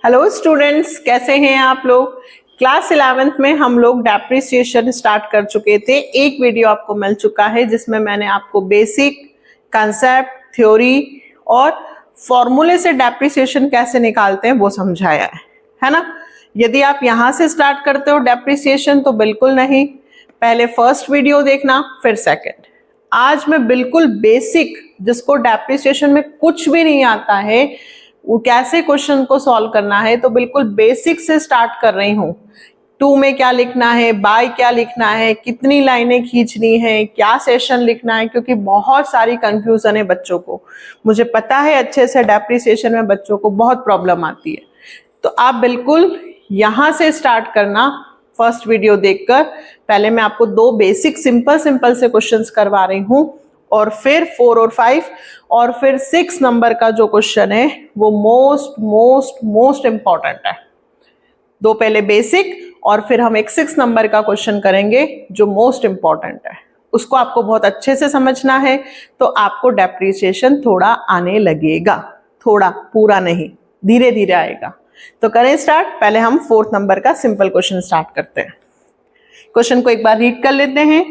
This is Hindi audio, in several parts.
हेलो स्टूडेंट्स, कैसे हैं आप लोग। क्लास 11th में हम लोग डेप्रिसिएशन स्टार्ट कर चुके थे। एक वीडियो आपको मिल चुका है जिसमें मैंने आपको बेसिक कंसेप्ट, थ्योरी और फॉर्मूले से डेप्रिसिएशन कैसे निकालते हैं वो समझाया है ना। यदि आप यहाँ से स्टार्ट करते हो डेप्रिसिएशन तो बिल्कुल नहीं, पहले फर्स्ट वीडियो देखना फिर सेकंड। आज मैं बिल्कुल बेसिक, जिसको डेप्रिसिएशन में कुछ भी नहीं आता है वो कैसे क्वेश्चन को सॉल्व करना है, तो बिल्कुल बेसिक से स्टार्ट कर रही हूँ। टू में क्या लिखना है, बाय क्या लिखना है, कितनी लाइनें खींचनी है, क्या सेशन लिखना है, क्योंकि बहुत सारी कंफ्यूजन है बच्चों को। मुझे पता है अच्छे से डेप्रिसिएशन में बच्चों को बहुत प्रॉब्लम आती है, तो आप बिल्कुल यहाँ से स्टार्ट करना। फर्स्ट वीडियो देखकर पहले मैं आपको दो बेसिक सिंपल से क्वेश्चंस करवा रही हूँ, और फिर 4 और 5 और फिर 6 नंबर का जो क्वेश्चन है वो मोस्ट इंपॉर्टेंट है। दो पहले बेसिक और फिर हम एक 6 नंबर का क्वेश्चन करेंगे जो मोस्ट इंपॉर्टेंट है। उसको आपको बहुत अच्छे से समझना है तो आपको डेप्रिसिएशन थोड़ा आने लगेगा, थोड़ा, पूरा नहीं, धीरे धीरे आएगा। तो करें स्टार्ट। पहले हम 4th नंबर का सिंपल क्वेश्चन स्टार्ट करते हैं। क्वेश्चन को एक बार रीड कर लेते हैं।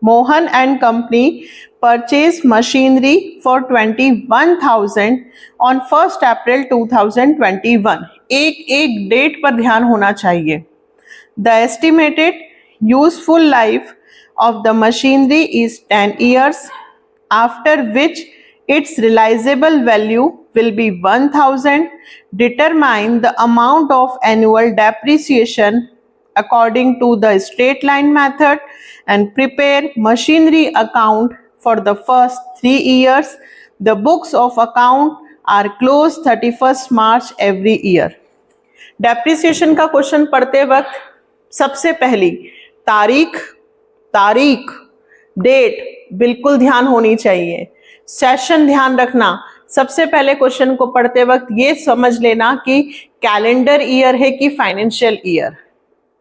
Mohan and company purchase machinery for 21,000 on 1 अप्रैल 2021। एक डेट पर ध्यान होना चाहिए। The estimated useful life of the machinery is 10 years, after which its realizable value will be 1,000. Determine the amount of annual depreciation according to the straight line method and prepare machinery account for the first 3 years. The books of account are closed 31st March every year. Depreciation का क्वेश्चन पढ़ते वक्त सबसे पहली तारीख डेट बिल्कुल ध्यान होनी चाहिए। सेशन ध्यान रखना। सबसे पहले क्वेश्चन को पढ़ते वक्त ये समझ लेना कि कैलेंडर ईयर है कि फाइनेंशियल ईयर,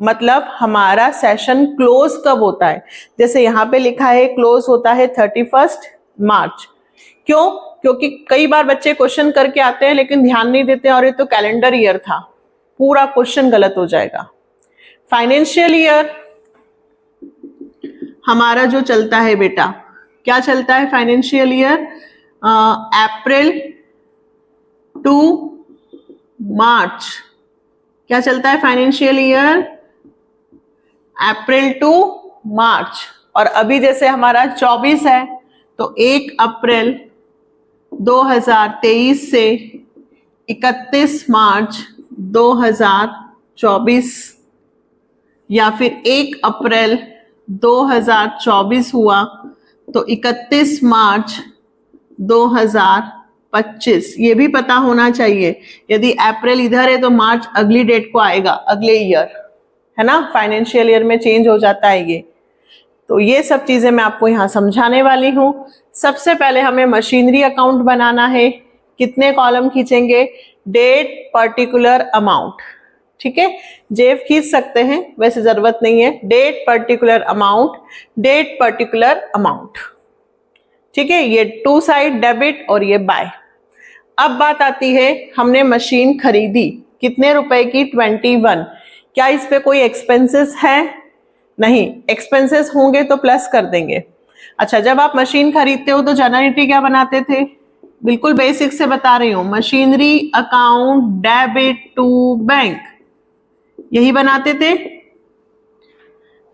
मतलब हमारा सेशन क्लोज कब होता है। जैसे यहाँ पे लिखा है क्लोज होता है 31 मार्च। क्यों? क्योंकि कई बार बच्चे क्वेश्चन करके आते हैं लेकिन ध्यान नहीं देते और ये तो कैलेंडर ईयर था, पूरा क्वेश्चन गलत हो जाएगा। फाइनेंशियल ईयर हमारा जो चलता है बेटा, क्या चलता है फाइनेंशियल ईयर? अप्रैल टू मार्च। क्या चलता है फाइनेंशियल ईयर? अप्रैल टू मार्च। और अभी जैसे हमारा 24 है तो 1 अप्रैल 2023 से 31 मार्च 2024, या फिर 1 अप्रैल 2024 हुआ तो 31 मार्च 2025। ये भी पता होना चाहिए। यदि अप्रैल इधर है तो मार्च अगली डेट को आएगा, अगले ईयर, है ना। फाइनेंशियल ईयर में चेंज हो जाता है ये। तो ये सब चीजें मैं आपको यहाँ समझाने वाली हूँ। सबसे पहले हमें मशीनरी अकाउंट बनाना है। कितने कॉलम खींचेंगे? Date, particular, amount. ठीक है, जेब खींच सकते हैं, वैसे जरूरत नहीं है। Date, particular, amount, date, particular, amount. ठीक है, ये 2 साइड डेबिट और ये बाय। अब बात आती है, हमने मशीन खरीदी कितने रुपए की? 21। क्या इस पे कोई एक्सपेंसेस है? नहीं। एक्सपेंसेस होंगे तो प्लस कर देंगे। अच्छा, जब आप मशीन खरीदते हो तो जनरली क्या बनाते थे? बिल्कुल बेसिक से बता रही हूं, machinery account debit to bank, यही बनाते थे।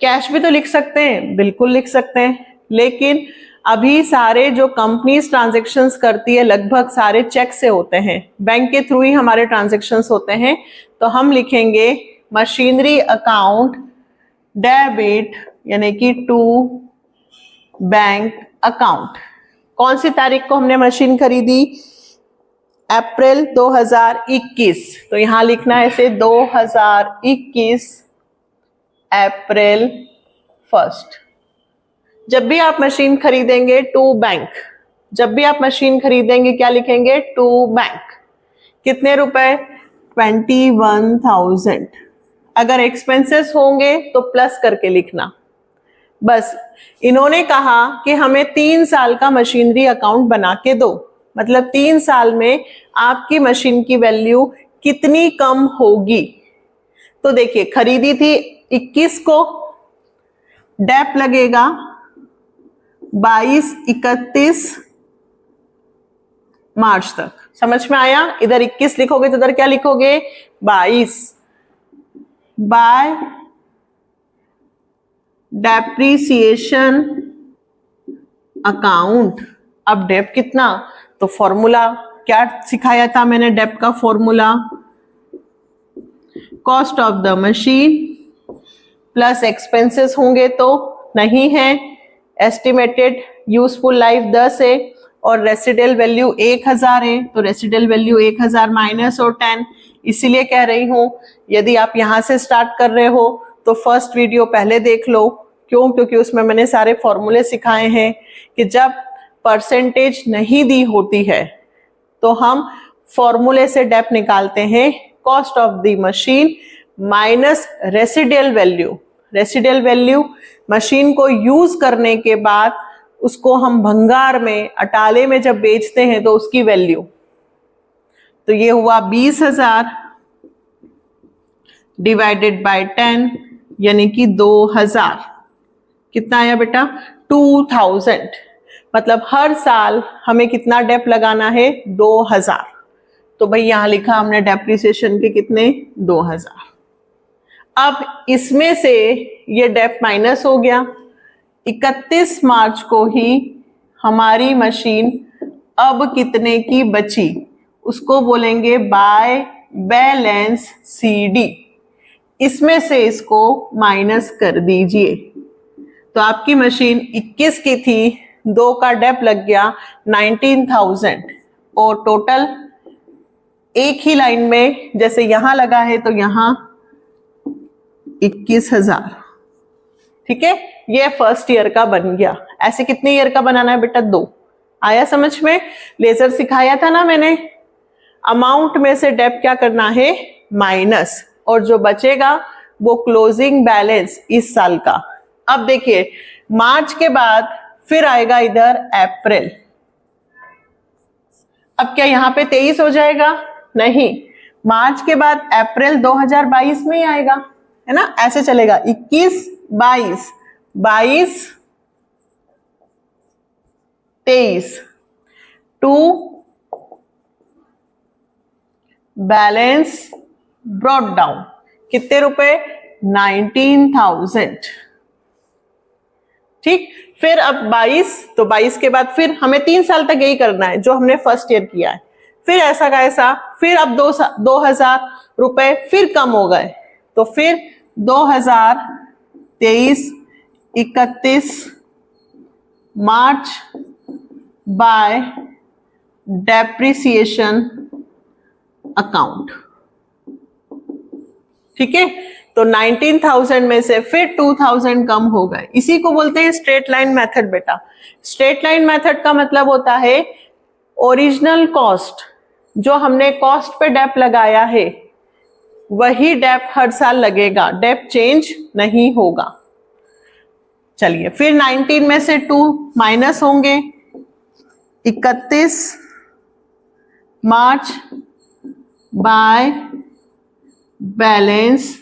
कैश भी तो लिख सकते हैं, बिल्कुल लिख सकते हैं, लेकिन अभी सारे जो कंपनीज ट्रांजैक्शंस करती है लगभग सारे चेक से होते हैं, बैंक के थ्रू ही हमारे ट्रांजैक्शंस होते हैं। तो हम लिखेंगे मशीनरी अकाउंट डेबिट यानी कि टू बैंक अकाउंट। कौन सी तारीख को हमने मशीन खरीदी? अप्रैल 2021। तो यहां लिखना है इसे 2021 अप्रैल 1। जब भी आप मशीन खरीदेंगे टू बैंक, जब भी आप मशीन खरीदेंगे क्या लिखेंगे? To bank. कितने रुपए? 21,000। अगर एक्सपेंसेस होंगे तो प्लस करके लिखना। बस इन्होंने कहा कि हमें 3 साल का मशीनरी अकाउंट बना के दो, मतलब 3 साल में आपकी मशीन की वैल्यू कितनी कम होगी? तो देखिए खरीदी थी 21 को, डेप लगेगा 22, 31 मार्च तक। समझ में आया? इधर 21 लिखोगे तो इधर क्या लिखोगे? 22 बाय डेप्रीसिएशन अकाउंट। अब डेप कितना? तो फॉर्मूला क्या सिखाया था मैंने? डेप का formula cost of the machine plus expenses होंगे तो नहीं है, एस्टिमेटेड यूजफुल लाइफ 10 है और रेसिडुअल वैल्यू 1000 है, तो रेसिडुअल वैल्यू 1000 माइनस और 10। इसीलिए कह रही हूं यदि आप यहां से स्टार्ट कर रहे हो तो फर्स्ट वीडियो पहले देख लो। क्यों? क्योंकि उसमें मैंने सारे फॉर्मूले सिखाए हैं कि जब परसेंटेज नहीं दी होती है तो हम फॉर्मूले से डेप निकालते हैं, cost of the machine minus residual value. Residual value machine को यूज करने के बाद उसको हम भंगार में, अटाले में जब बेचते हैं तो उसकी वैल्यू। तो ये हुआ 20,000 डिवाइडेड बाय 10 यानी कि 2000। कितना आया बेटा? 2000। मतलब हर साल हमें कितना डेप लगाना है? 2000। तो भाई यहां लिखा हमने डेप्रिसिएशन के कितने? 2000। अब इसमें से ये डेप माइनस हो गया। 31 मार्च को ही हमारी मशीन अब कितने की बची उसको बोलेंगे बाय बैलेंस CD। इसमें से इसको माइनस कर दीजिए। तो आपकी मशीन 21 की थी, 2 का डेप लग गया 19,000 और टोटल एक ही लाइन में जैसे यहां लगा है तो यहां 21,000। ठीक है, ये फर्स्ट ईयर का बन गया। ऐसे कितने ईयर का बनाना है बेटा? 2। आया समझ में? लेजर सिखाया था ना मैंने। अमाउंट में से डेप क्या करना है? माइनस, और जो बचेगा वो क्लोजिंग बैलेंस इस साल का। अब देखिए मार्च के बाद फिर आएगा इधर अप्रैल। अब क्या यहां पे 23 हो जाएगा? नहीं, मार्च के बाद अप्रैल 2022 में ही आएगा, है ना? ऐसे चलेगा 21, 22, 22, 23 टू बैलेंस ब्रॉट डाउन। कितने रुपए? 19,000। ठीक, फिर अब 22, तो 22 के बाद फिर हमें 3 साल तक यही करना है जो हमने फर्स्ट ईयर किया है। फिर ऐसा का ऐसा, फिर अब 2000 रुपए फिर कम हो गए, तो फिर 2023, 31 मार्च बाय डेप्रिसिएशन अकाउंट। ठीक है, तो 19,000 में से फिर 2,000 कम हो गए। इसी को बोलते हैं स्ट्रेट लाइन मेथड बेटा। स्ट्रेट लाइन मेथड का मतलब होता है ओरिजिनल कॉस्ट, जो हमने कॉस्ट पे डेप लगाया है वही डेप हर साल लगेगा, डेप चेंज नहीं होगा। चलिए फिर 19 में से 2 माइनस होंगे, 31 मार्च बाय बैलेंस,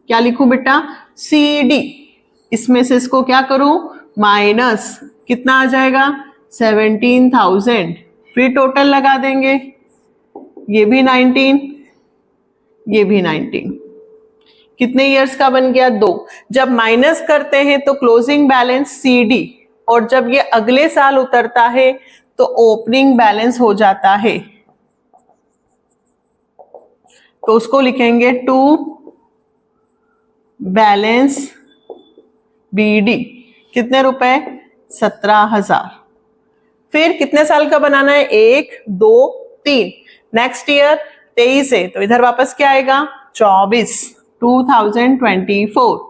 क्या लिखूं बेटा? CD। इसमें से इसको क्या करूं? माइनस, कितना आ जाएगा? 17,000। फिर टोटल लगा देंगे, ये भी 19, ये भी 19। कितने इयर्स का बन गया? 2। जब माइनस करते हैं तो क्लोजिंग बैलेंस CD, और जब ये अगले साल उतरता है तो ओपनिंग बैलेंस हो जाता है। तो उसको लिखेंगे टू बैलेंस BD। कितने रुपए? 17,000। फिर कितने साल का बनाना है? 1, 2, 3। नेक्स्ट ईयर 23 है तो इधर वापस क्या आएगा? 24, 2024,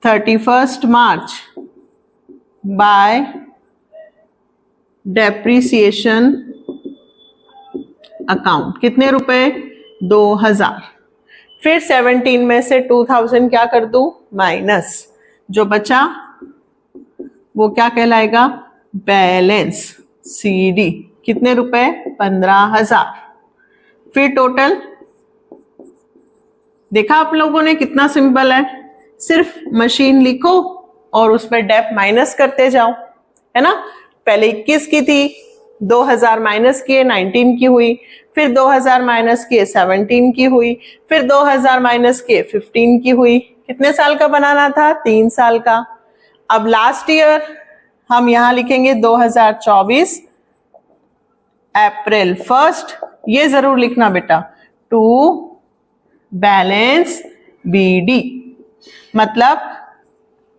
31 मार्च बाय डेप्रिसिएशन अकाउंट। कितने रुपए? 2000। फिर 17 में से 2000 क्या कर दूं? माइनस, जो बचा वो क्या कहलाएगा? Balance CD। कितने रुपए? 15,000। फिर टोटल, देखा आप लोगों ने कितना सिंपल है, सिर्फ मशीन लिखो और उस पर डेप माइनस करते जाओ, है ना। पहले 21 की थी, 2000 माइनस किए 19 की हुई, फिर 2000 माइनस किए 17 की हुई, फिर 2000 माइनस किए 15 की हुई। कितने साल का बनाना था? 3 साल का। अब लास्ट ईयर हम यहां लिखेंगे 2024 अप्रैल 1, ये जरूर लिखना बेटा, टू बैलेंस बीडी, मतलब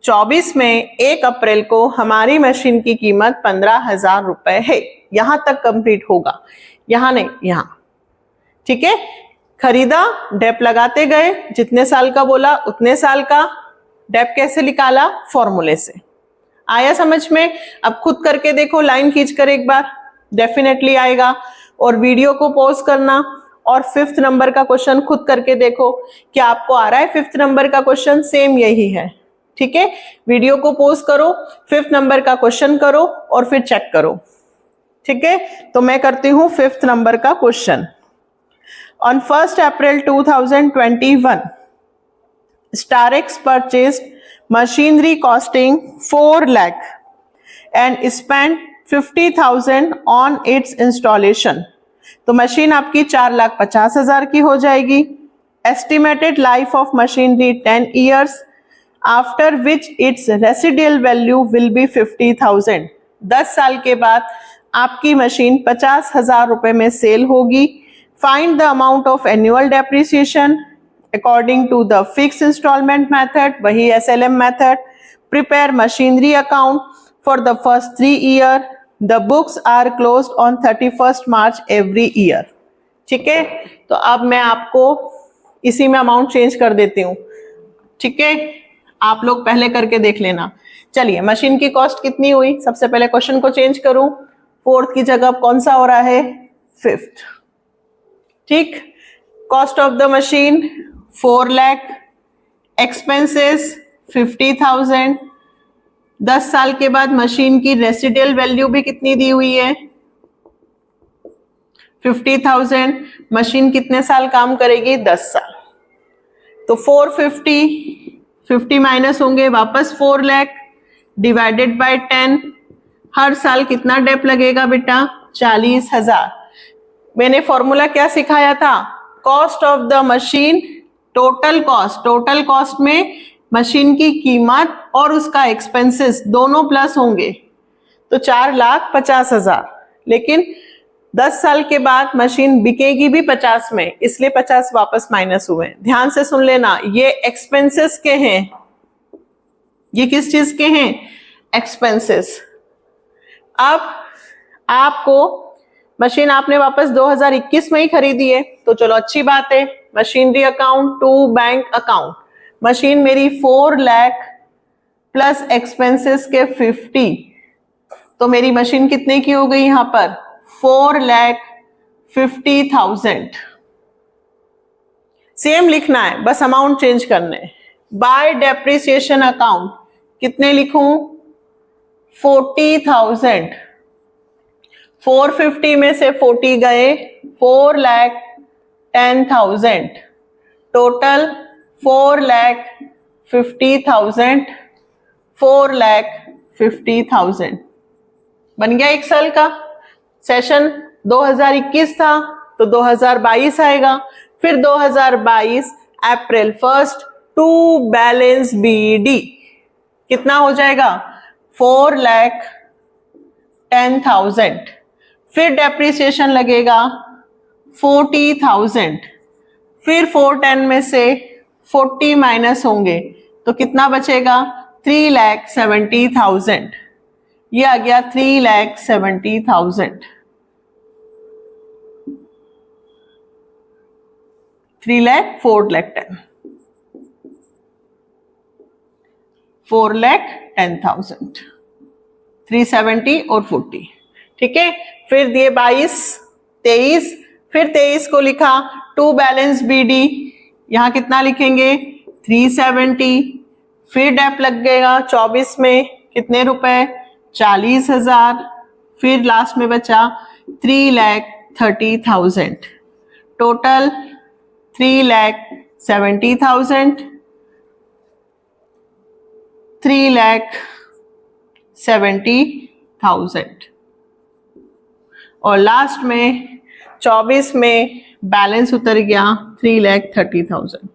24 में 1 अप्रैल को हमारी मशीन की कीमत 15,000 रुपए है। यहां तक कंप्लीट होगा, यहां नहीं, यहां, ठीक है। खरीदा, डेप लगाते गए, जितने साल का बोला उतने साल का। डेप कैसे निकाला? फॉर्मूले से। आया समझ में? अब खुद करके देखो, लाइन खींच कर एक बार, डेफिनेटली आएगा। और वीडियो को पॉज करना और 5th नंबर का क्वेश्चन खुद करके देखो, क्या आपको आ रहा है 5th नंबर का क्वेश्चन? सेम यही है, ठीक है। वीडियो को पॉज करो, 5th नंबर का क्वेश्चन करो और फिर चेक करो, ठीक है। तो मैं करती हूं 5th नंबर का question. On 1 April 2021 Starex purchased machinery costing 4 lakh and spent 50,000 on its installation. तो मशीन आपकी 4,50,000 की हो जाएगी। Estimated life of machinery 10 years, after which its residual value will be 50,000. 10 साल के बाद आपकी मशीन 50,000 रुपए में सेल होगी। Find the amount of annual depreciation according to the fixed installment method, वही SLM method. Prepare machinery account for the first 3 years. The books are closed on 31st March every year. ठीक है, तो अब मैं आपको इसी में अमाउंट चेंज कर देती हूँ, ठीक है। आप लोग पहले करके देख लेना। चलिए, मशीन की कॉस्ट कितनी हुई? सबसे पहले क्वेश्चन को चेंज करूं, 4th की जगह कौन सा हो रहा है? 5th, ठीक। Cost of the machine 4 lakh, expenses 50,000। 10 साल के बाद मशीन की रेसिडुअल वैल्यू भी कितनी दी हुई है? 50,000। मशीन कितने साल काम करेगी? 10 साल। तो 50 माइनस होंगे, वापस 4 लाख डिवाइडेड बाय 10। हर साल कितना डेप लगेगा बेटा? 40,000। मैंने फॉर्मूला क्या सिखाया था? Cost of the machine, total cost. Total cost में मशीन की कीमत और उसका एक्सपेंसेस दोनों प्लस होंगे, तो 4,50,000। लेकिन 10 साल के बाद मशीन बिकेगी भी 50 में, इसलिए 50 वापस माइनस हुए। ध्यान से सुन लेना, ये एक्सपेंसेस के हैं। ये किस चीज के हैं? एक्सपेंसेस। अब आपको मशीन आपने वापस 2021 में ही खरीदी है, तो चलो अच्छी बात है। Machinery account to bank account, machine मेरी 4 लाख प्लस एक्सपेंसेस के 50, तो मेरी मशीन कितने की हो गई? यहां पर 4,50,000। सेम लिखना है, बस अमाउंट चेंज करने। बाय डेप्रिसिएशन अकाउंट कितने लिखूं? 40,000। 450 में से 40 गए, 4,10,000। टोटल 4,50,000, 4,50,000 बन गया 1 साल का। सेशन 2021 था तो 2022 आएगा, फिर 2022 अप्रैल 1 टू बैलेंस बीडी कितना हो जाएगा? 4,10,000। फिर डेप्रिसिएशन लगेगा 40,000, फिर 410 में से 40 माइनस होंगे तो कितना बचेगा? 3,70,000। ये आ गया 3,70,000। 4,10,000 370 और 40, ठीक है। फिर दिए 22, 23, फिर 23 को लिखा टू बैलेंस बीडी, यहां कितना लिखेंगे? 370। फिर डेप लग गएगा 24 में, कितने रुपए? 40,000। फिर लास्ट में बचा 3,30,000। टोटल 3,70,000, 3,70,000 और लास्ट में 24 में बैलेंस उतर गया 3,30,000।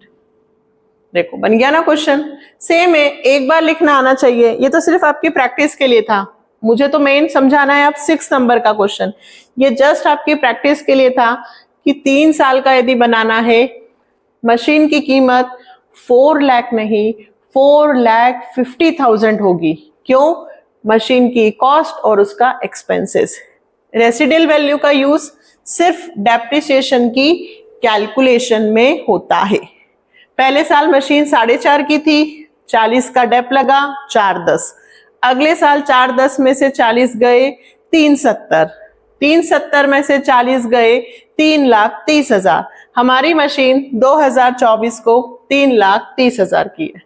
देखो बन गया ना क्वेश्चन। सेम है, एक बार लिखना आना चाहिए। ये तो सिर्फ आपकी प्रैक्टिस के लिए था, मुझे तो मेन समझाना है। आप 6 नंबर का क्वेश्चन, ये जस्ट आपकी प्रैक्टिस के लिए था कि 3 साल का यदि बनाना है, मशीन की कीमत 4 लाख नहीं 4,50,000 होगी। क्यों? मशीन की कॉस्ट और उसका एक्सपेंसेस। रेसिडुअल वैल्यू का यूज सिर्फ डेप्रिसिएशन की कैलकुलेशन में होता है। पहले साल मशीन 4.5 की थी, 40 का डेप लगा, 410। अगले साल 410 में से 40 गए 370, 370 में से 40 गए 3,30,000। हमारी मशीन 2024 को 3,30,000 की है।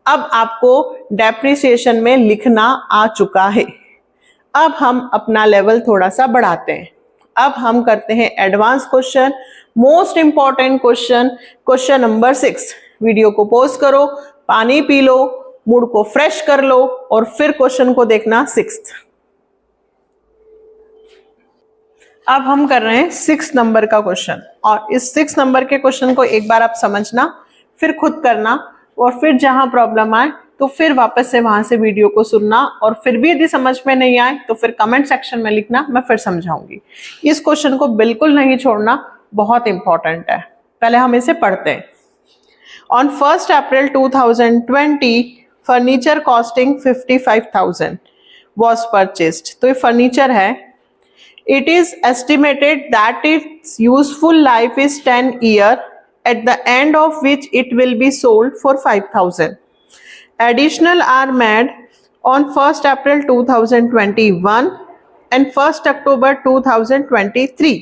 अब आपको डेप्रिसिएशन में लिखना आ चुका है। अब हम अपना लेवल थोड़ा सा बढ़ाते हैं। अब हम करते हैं advance question, most important question, question number 6। Video को पॉज करो, पानी पी लो, मूड को फ्रेश कर लो और फिर क्वेश्चन को देखना 6th। अब हम कर रहे हैं 6 नंबर का क्वेश्चन और इस 6 नंबर के क्वेश्चन को एक बार आप समझना, फिर खुद करना और फिर जहां प्रॉब्लम आए तो फिर वापस से वहां से वीडियो को सुनना और फिर भी यदि समझ में नहीं आए तो फिर कमेंट सेक्शन में लिखना, मैं फिर समझाऊंगी। इस क्वेश्चन को बिल्कुल नहीं छोड़ना, बहुत इंपॉर्टेंट है। पहले हम इसे पढ़ते हैं। On 1 April 2020 furniture costing 55,000 was purchased. तो ये फर्नीचर है। It is estimated that it's useful life is 10 year at the end of which it will be sold for 5,000. Additional are made on 1st April 2021 and 1st October 2023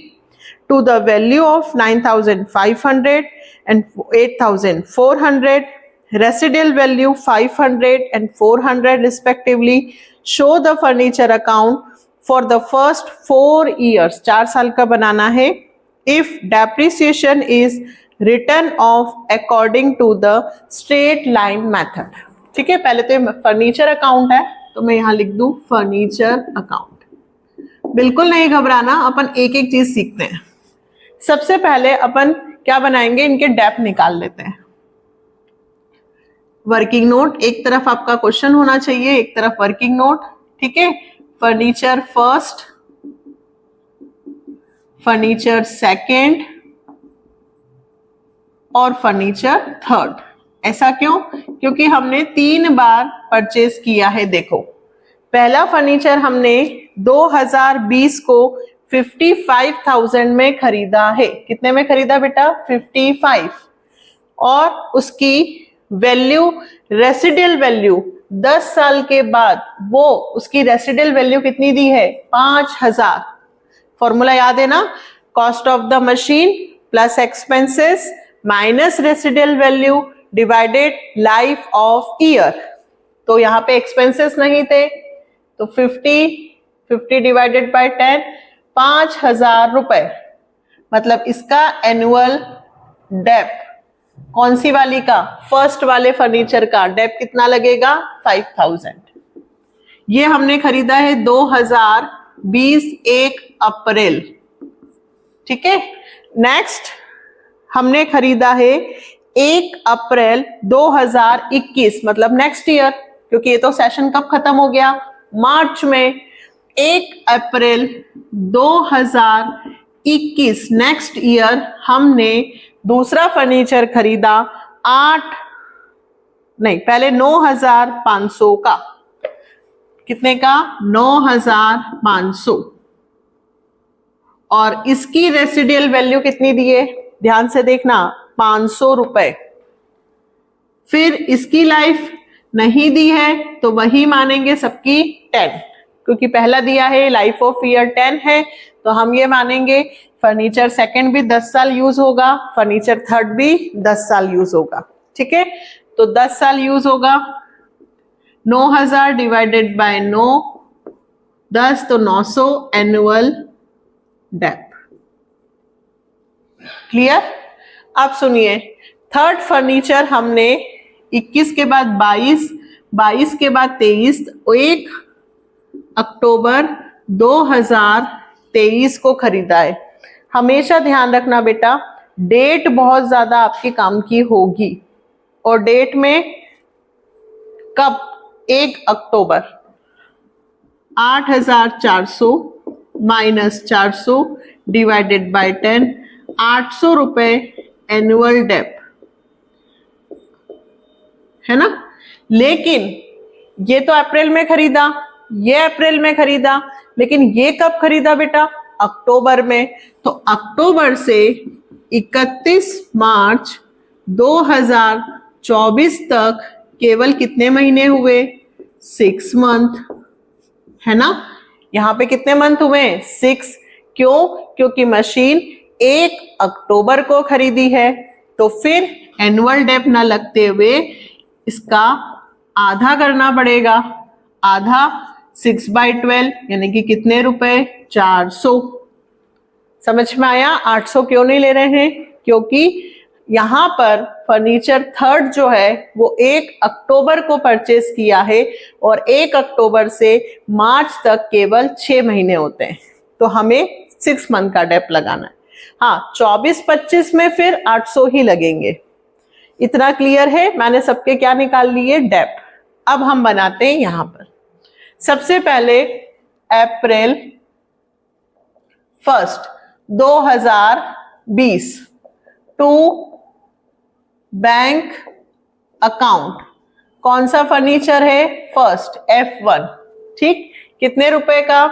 to the value of 9,500 and 8,400. Residual value 500 and 400 respectively. Show the furniture account for the first 4 years. 4 साल का बनाना है. If depreciation is written off according to the straight line method. ठीक है, पहले तो फर्नीचर अकाउंट है तो मैं यहां लिख दूं फर्नीचर अकाउंट। बिल्कुल नहीं घबराना, अपन एक एक चीज सीखते हैं। सबसे पहले अपन क्या बनाएंगे, इनके डेप निकाल लेते हैं। वर्किंग नोट, एक तरफ आपका क्वेश्चन होना चाहिए, एक तरफ वर्किंग नोट। ठीक है, फर्नीचर फर्स्ट, फर्नीचर सेकेंड और फर्नीचर थर्ड। ऐसा क्यों? क्योंकि हमने 3 बार परचेज किया है। देखो, पहला फर्नीचर हमने 2020 को 55,000 में खरीदा है। कितने में खरीदा बेटा? 55। और उसकी वैल्यू, रेसिडुअल वैल्यू 10 साल के बाद वो उसकी रेसिडुअल वैल्यू कितनी दी है? 5,000। फॉर्मूला याद है ना? Cost of the machine plus expenses minus residual value divided life of year. तो यहाँ पे एक्सपेंसेस नहीं थे तो 50 डिवाइडेड बाय 10, 5,000 रुपए। मतलब इसका एनुअल डेप, कौन सी वाली का? फर्स्ट वाले फर्नीचर का डेप कितना लगेगा? 5,000। ये हमने खरीदा है 2020 1 अप्रैल। ठीक है, नेक्स्ट हमने खरीदा है 1 अप्रैल 2021, मतलब नेक्स्ट ईयर, क्योंकि ये तो सेशन कब खत्म हो गया? मार्च में। 1 अप्रैल 2021 नेक्स्ट ईयर हमने दूसरा फर्नीचर खरीदा 9,500 का। कितने का? 9,500। और इसकी रेसिडुअल वैल्यू कितनी दी है? ध्यान से देखना, 500 रुपए। फिर इसकी लाइफ नहीं दी है तो वही मानेंगे सबकी 10, क्योंकि पहला दिया है लाइफ ऑफ ईयर 10 है तो हम ये मानेंगे फर्नीचर सेकंड भी 10 साल यूज होगा, फर्नीचर थर्ड भी 10 साल यूज होगा। ठीक है, तो 10 साल यूज होगा। 9,000 डिवाइडेड बाय 9, 10 तो 900 एनुअल डेप। क्लियर? अब सुनिए, थर्ड फर्नीचर हमने 21 के बाद 22, 22 के बाद 23, 1 अक्टूबर 2023 को खरीदा है। हमेशा ध्यान रखना बेटा, डेट बहुत ज्यादा आपके काम की होगी। और डेट में कब? 1 अक्टूबर। 8,400 माइनस 400 डिवाइडेड बाय 10, 800 रुपए एनुअल डेप, है ना। लेकिन ये तो अप्रैल में खरीदा, ये अप्रैल में खरीदा, लेकिन ये कब खरीदा बेटा? अक्टूबर में। तो अक्टूबर से 31 मार्च 2024 तक केवल कितने महीने हुए? 6 मंथ, है ना। यहां पे कितने मंथ हुए? 6। क्यों? क्योंकि मशीन 1 अक्टूबर को खरीदी है। तो फिर एनुअल डेप ना लगते हुए इसका आधा करना पड़ेगा। आधा 6/12 यानी कि कितने रुपए? 400। समझ में आया? 800 क्यों नहीं ले रहे हैं? क्योंकि यहां पर फर्नीचर थर्ड जो है वो 1 अक्टूबर को परचेस किया है और 1 अक्टूबर से मार्च तक केवल 6 महीने होते हैं। तो हमें 6 मंथ का डेप लगाना है। हाँ, 24-25 में फिर 800 ही लगेंगे। इतना क्लियर है? मैंने सबके क्या निकाल लिए? डेप। अब हम बनाते हैं यहां पर। सबसे पहले अप्रैल 1 2020 टू बैंक अकाउंट। कौन सा फर्नीचर है? First F1। ठीक, कितने रुपए का?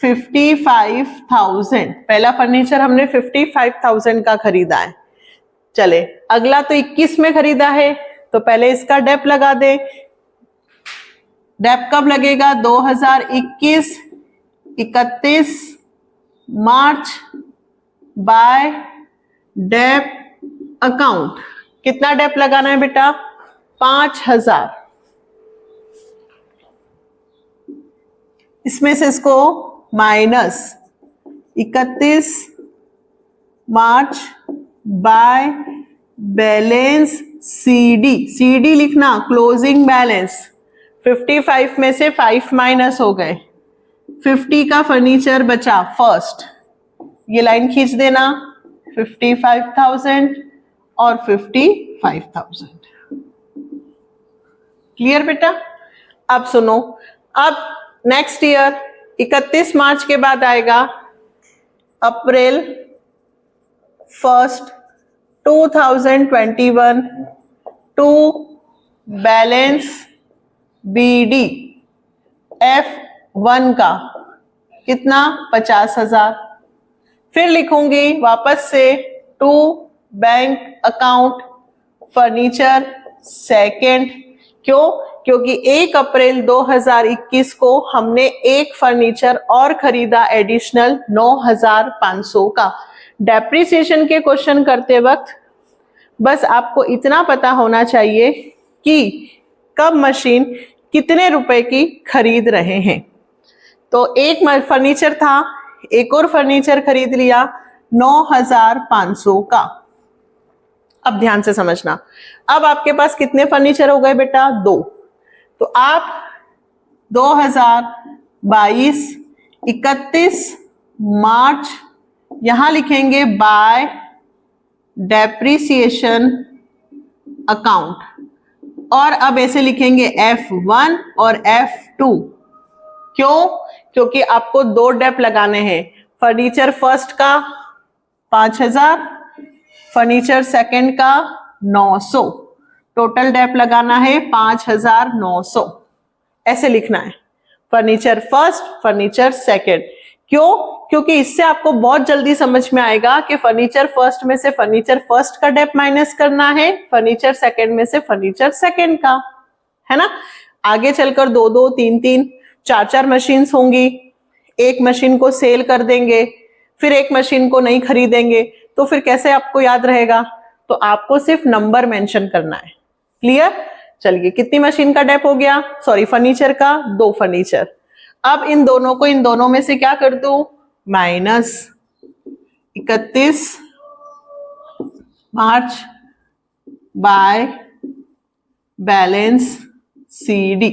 55,000। पहला फर्नीचर हमने 55,000 का खरीदा है। चले, अगला तो 21 में खरीदा है, तो पहले इसका डेप लगा दे। डेप कब लगेगा? 2021 31 मार्च बाय डेप अकाउंट। कितना डेप लगाना है बेटा? 5,000। इसमें से इसको minus 31 March by balance CD। CD लिखना, क्लोजिंग बैलेंस। 55 में से 5 माइनस हो गए, 50 का फर्नीचर बचा फर्स्ट। ये लाइन खींच देना, 55,000 और 55,000। क्लियर बेटा? अब सुनो, अब नेक्स्ट ईयर 31 मार्च के बाद आएगा अप्रैल 1 2021 टू बैलेंस BD F1 का कितना? 50,000। फिर लिखूंगी वापस से to bank account furniture second. क्यों? क्योंकि 1 अप्रैल 2021 को हमने एक फर्नीचर और खरीदा एडिशनल 9,500 का। डेप्रिसिएशन के क्वेश्चन करते वक्त बस आपको इतना पता होना चाहिए कि कब मशीन कितने रुपए की खरीद रहे हैं। तो एक फर्नीचर था, एक और फर्नीचर खरीद लिया 9,500 का। अब ध्यान से समझना, अब आपके पास कितने फर्नीचर हो गए बेटा? 2। तो आप 2022 31 मार्च यहां लिखेंगे बाय डेप्रिसिएशन अकाउंट और अब ऐसे लिखेंगे F1 और F2। क्यों? क्योंकि आपको 2 डेप लगाने हैं। फर्नीचर फर्स्ट का 5,000, फर्नीचर सेकंड का 900। टोटल डेप लगाना है 5,900। ऐसे लिखना है, फर्नीचर फर्स्ट, फर्नीचर सेकंड। क्यों? क्योंकि इससे आपको बहुत जल्दी समझ में आएगा कि फर्नीचर फर्स्ट में से फर्नीचर फर्स्ट का डेप माइनस करना है, फर्नीचर सेकंड में से फर्नीचर सेकंड का, है ना। आगे चलकर 2-2, 3-3, 4-4 मशीन्स होंगी। एक मशीन को सेल कर देंगे, फिर एक मशीन को नहीं खरीदेंगे, तो फिर कैसे आपको याद रहेगा? तो आपको सिर्फ नंबर मेंशन करना है। क्लियर? चलिए, कितनी मशीन का डेप हो गया? सॉरी, फर्नीचर का 2 फर्नीचर। अब इन दोनों को इन दोनों में से क्या कर दूं? Minus 31 March by balance CD,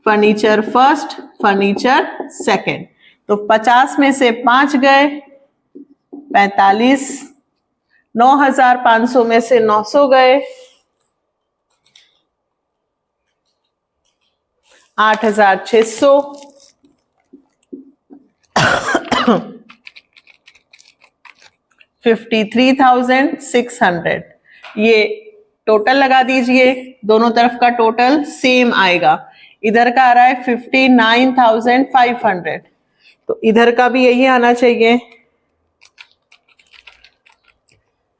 furniture first, furniture second. तो 50 में से 5 गए, 45, 9,500 में से 900 गए, 8,600, 53,600। ये टोटल लगा दीजिए, दोनों तरफ का टोटल सेम आएगा। इधर का आ रहा है 59,500, तो इधर का भी यही आना चाहिए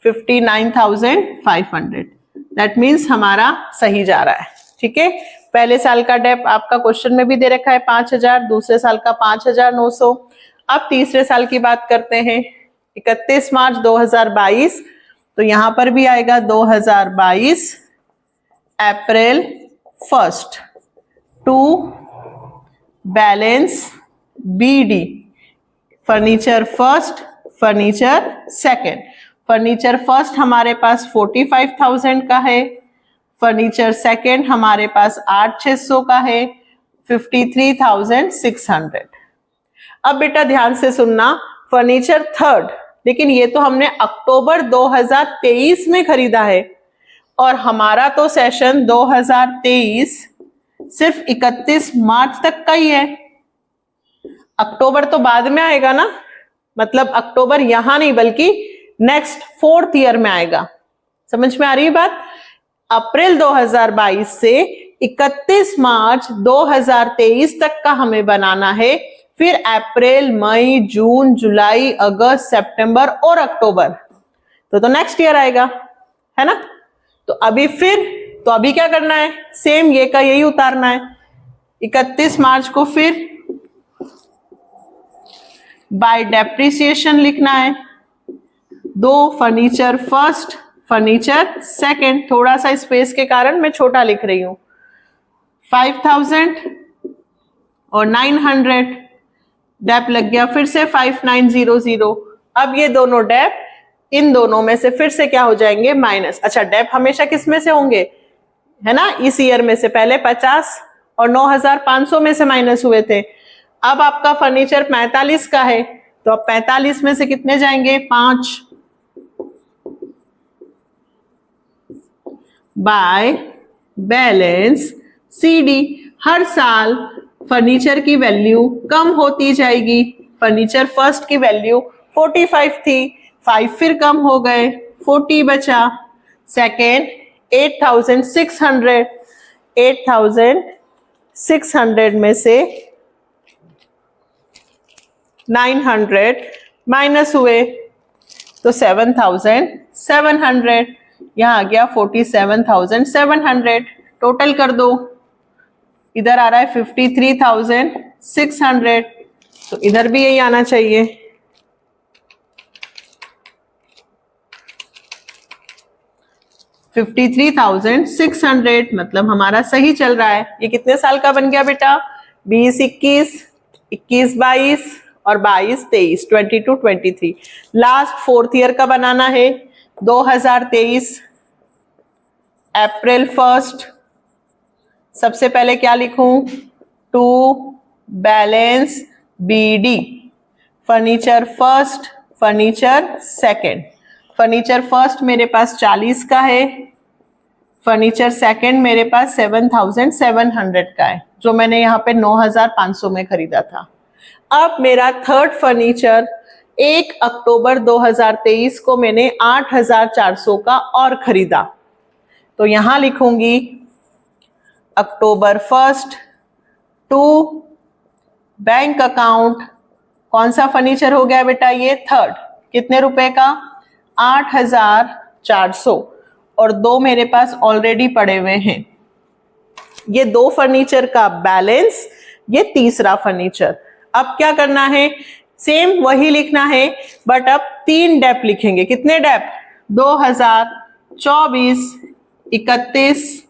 59,500। दैट मीन्स हमारा सही जा रहा है। ठीक है, पहले साल का डेप आपका क्वेश्चन में भी दे रखा है 5,000, दूसरे साल का 5,900। अब तीसरे साल की बात करते हैं, 31 मार्च 2022, तो यहां पर भी आएगा 2022 April 1 to balance BD, furniture first, furniture second. Furniture first हमारे पास 45,000 का है, फर्नीचर सेकेंड हमारे पास 8,600 का है, 53,600। अब बेटा ध्यान से सुनना, फर्नीचर थर्ड, लेकिन ये तो हमने अक्टूबर 2023 में खरीदा है और हमारा तो सेशन 2023 सिर्फ 31 मार्च तक का ही है। अक्टूबर तो बाद में आएगा ना, मतलब अक्टूबर यहां नहीं बल्कि नेक्स्ट 4th ईयर में आएगा। समझ में आ रही है बात? अप्रैल 2022 से 31 मार्च 2023 तक का हमें बनाना है, फिर अप्रैल, मई, जून, जुलाई, अगस्त, सितंबर और अक्टूबर, तो नेक्स्ट ईयर आएगा, है ना। तो अभी क्या करना है, सेम ये का यही उतारना है। 31 मार्च को फिर बाय डेप्रिसिएशन लिखना है, 2 फर्नीचर फर्स्ट, फर्नीचर सेकेंड, थोड़ा सा स्पेस के कारण मैं छोटा लिख रही हूं, 5,000 और 900 डेप लग गया, फिर से 5,900। अब ये दोनों डेप इन दोनों में से फिर से क्या हो जाएंगे, माइनस। अच्छा, डेप हमेशा किस में से होंगे, है ना, इस ईयर में से पहले 50 और 9,500 में से माइनस हुए थे। अब आपका फर्नीचर 45 का है, तो अब 45 में से कितने जाएंगे, 5 बाय बैलेंस CD। हर साल फर्नीचर की वैल्यू कम होती जाएगी। फर्नीचर फर्स्ट की वैल्यू 45 थी, 5 फिर कम हो गए, 40 बचा। सेकेंड 8,600, 8,600 में से 900 माइनस हुए तो 7,700, यहां आ गया 47,700। टोटल कर दो, इधर आ रहा है 53,600, तो इधर भी यही आना चाहिए। $53,600, मतलब हमारा सही चल रहा है। ये कितने साल का बन गया बेटा, 20-21, 21-22 और 22-23, 22-23। लास्ट 4th ईयर का बनाना है, 2023 अप्रैल 1। सबसे पहले क्या लिखूं, 2 balance BD, furniture first, furniture second. Furniture first मेरे पास 40 का है, फर्नीचर सेकेंड मेरे पास 7,700 का है, जो मैंने यहाँ पे 9,500 में खरीदा था। अब मेरा थर्ड फर्नीचर 1 अक्टूबर 2023 को मैंने 8,400 का और खरीदा, तो यहां लिखूंगी अक्टूबर 1 टू बैंक अकाउंट। कौन सा फर्नीचर हो गया बेटा, ये थर्ड, कितने रुपए का, 8,400, और 2 मेरे पास ऑलरेडी पड़े हुए हैं। ये 2 फर्नीचर का बैलेंस, ये तीसरा फर्नीचर। अब क्या करना है, सेम वही लिखना है, बट अब 3 डेप लिखेंगे। कितने dep, 2024, 31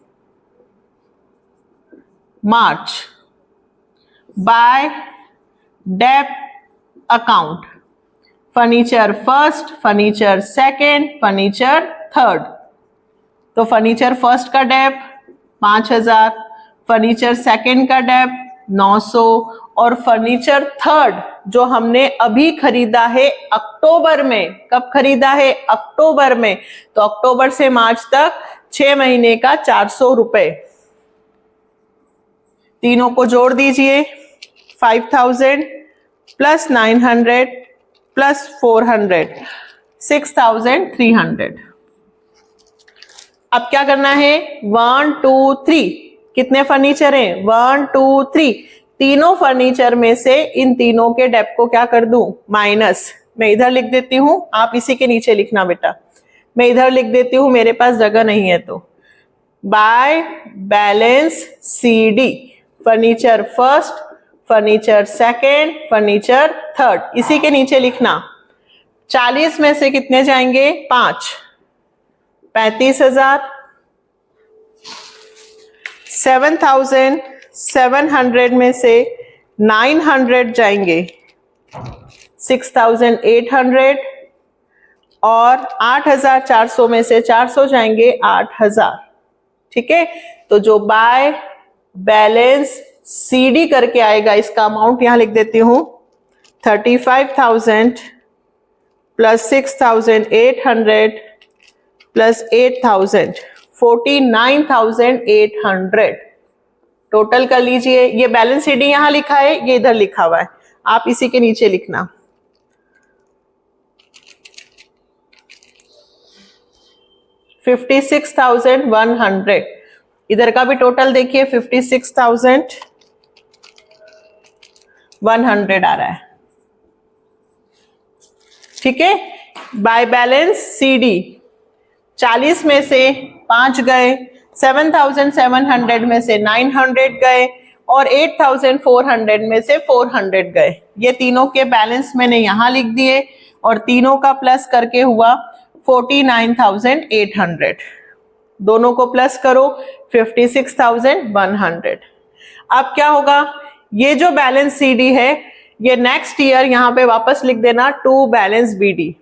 March by dep account, furniture first, furniture second, furniture third, तो फर्नीचर फर्स्ट का डेप 5000, फर्नीचर सेकंड का डेप 900 और फर्नीचर थर्ड जो हमने अभी खरीदा है अक्टूबर में, कब खरीदा है? अक्टूबर में, तो अक्टूबर से मार्च तक 6 महीने का 400 रुपए। तीनों को जोड़ दीजिए, 5000 प्लस 900 प्लस 400, 6300। अब क्या करना है? 1 2 3, कितने फर्नीचर हैं? 1 2 3, तीनों फर्नीचर में से इन तीनों के डेप को क्या कर दूं? माइनस। मैं इधर लिख देती हूं, आप इसी के नीचे लिखना बेटा। मैं इधर लिख देती हूं, मेरे पास जगह नहीं है तो। By balance CD, furniture first, furniture second, furniture third, इसी के नीचे लिखना। 40 में से कितने जाएंगे? 5, 35,000। 7,700 में से 900 जाएंगे 6,800 और 8,400 में से 400 जाएंगे 8,000। ठीक है, तो जो बाय बैलेंस CD करके आएगा, इसका अमाउंट यहां लिख देती हूं, 35,000 प्लस 6,800 प्लस 8,000, 49,800। टोटल कर लीजिए। ये बैलेंस CD यहां लिखा है, ये इधर लिखा हुआ है, आप इसी के नीचे लिखना। $56,100, इधर का भी टोटल देखिए, 56,100 आ रहा है। ठीक है, बाय बैलेंस CD 40 में से 5 गए, 7,700 में से 900 गए और 8,400 में से 400 गए। ये तीनों के बैलेंस मैंने यहां लिख दिए और तीनों का प्लस करके हुआ 49,800। दोनों को प्लस करो, 56,100। अब क्या होगा? ये जो बैलेंस CD है, ये नेक्स्ट ईयर यहां पे वापस लिख देना टू बैलेंस BD।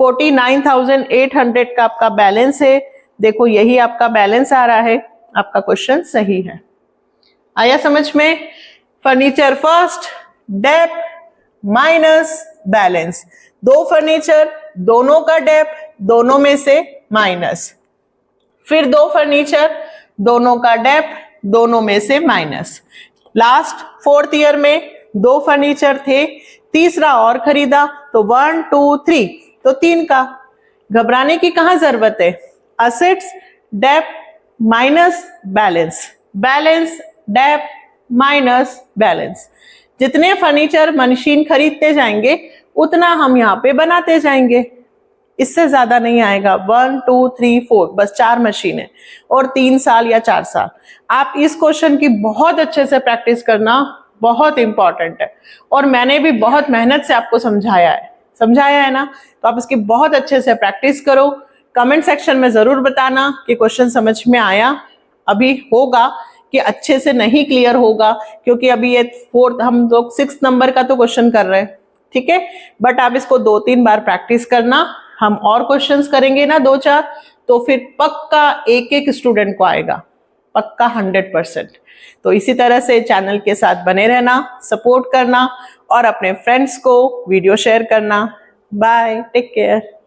49,800 का आपका बैलेंस है, देखो यही आपका बैलेंस आ रहा है। आपका क्वेश्चन सही है। आया समझ में? Furniture first, dep minus balance. दो फर्नीचर, दोनों का डेप, दोनों में से माइनस। फिर दो फर्नीचर, दोनों का डेप, दोनों में से माइनस। लास्ट 4th ईयर में 2 फर्नीचर थे, तीसरा और खरीदा तो 1 2 3, तो 3 का। घबराने की कहां जरूरत है? Assets dep minus balance, balance dep minus balance. जितने फर्नीचर मशीन खरीदते जाएंगे उतना हम यहाँ पे बनाते जाएंगे, इससे ज्यादा नहीं आएगा। 1 2 3 4, बस 4 मशीनें और 3 साल या 4 साल। आप इस क्वेश्चन की बहुत अच्छे से प्रैक्टिस करना, बहुत इंपॉर्टेंट है और मैंने भी बहुत मेहनत से आपको समझाया है ना, तो आप इसकी बहुत अच्छे से प्रैक्टिस करो। कमेंट सेक्शन में जरूर बताना कि क्वेश्चन समझ में आया। अभी होगा कि अच्छे से नहीं क्लियर होगा, क्योंकि अभी ये 4th, हम लोग 6 नंबर का तो क्वेश्चन कर रहे हैं। ठीक है, बट आप इसको 2-3 बार प्रैक्टिस करना। हम और क्वेश्चंस करेंगे ना 2-4, तो फिर पक्का एक स्टूडेंट को आएगा, पक्का 100%। तो इसी तरह से चैनल के साथ बने रहना, सपोर्ट करना और अपने फ्रेंड्स को वीडियो शेयर करना। Bye, take care.